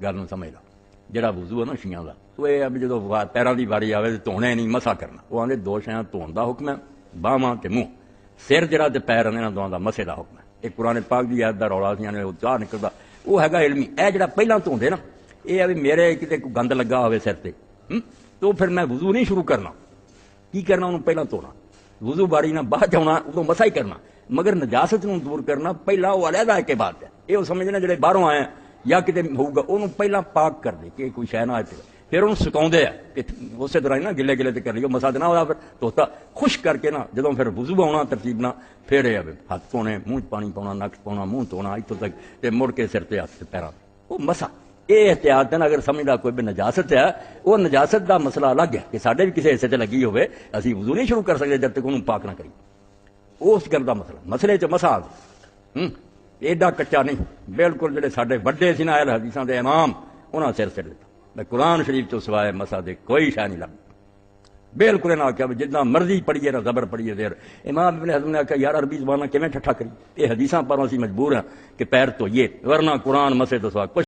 گل نوں سمجھ لو جڑا وضو ہے نا شیعہ دا وہ یہ ہے بھی جدوں پیراں دی واری آوے تے دھونے نہیں مسا کرنا وہ آندے دو شیاں دھون دا حکم ہے باہواں تے منہ سر جڑا تے پیر انہاں دوواں دا مسے دا حکم ہے ایک قرآن پاک دی آیت دا رولا سیاں نے وہ چاہ نکلدا وہ ہے علمی اے جڑا پہلاں دھوندے نا یہ ہے بھی میرے کتے کوئی گند لگا ہوئے سر تے تو پھر میں وضو نہیں شروع کرنا کی کرنا انہوں پہلا دھونا وضو باری نہ بعد جانا ادو مسا ہی کرنا مگر نجاست نوں دور کرنا پہلا وہ علیحدہ ایک بات ہے یہ سمجھنا جڑے باہروں آئے ہیں یا کتے ہوگا انہوں پہلا پاک کر دے کہ کوئی شے نہ آئے پھر انہوں سکاؤندے ہیں اسی طرح نہ گلے گلے تے کر لیو مسا نہ ہوا پھر دھوتا خشک کر کے نا جدوں پھر وضو آنا ترتیب نہ پھر یہ ہاتھ دھونے منہ پانی پاؤنا نک پاؤنا منہ دھونا اتوں تک تے مڑ کے سر تے ہاتھ تے پیراں وہ مسا یہ احتیاط ہے نا اگر سمجھدا کوئی بھی نجاست ہے وہ نجاست دا مسئلہ الگ ہے کہ ساڈے بھی کسی حصے تے لگی ہوئے اسی وضو نہیں شروع کر سکتے جب تک انہوں پاک نہ کری اس گل دا مسئلہ مسئلے چ مسا ایڈا کچا نہیں بالکل جڑے ساڈے وڈے سی نا اہل حدیثاں دے امام انہاں سر سر دیتا میں قرآن شریف تو سوائے مسا دے کوئی شے نہیں لگتی بالکل انہاں آخیا جتنا مرضی پڑھیے نا زبر پڑھیے دیر امام ابن حزم نے آخیا یار عربی زبان کیویں ٹھٹھا کری یہ حدیثاں پر اسی مجبور ہیں کہ پیر دھوئیے ورنہ قرآن مسے تو سوا کچھ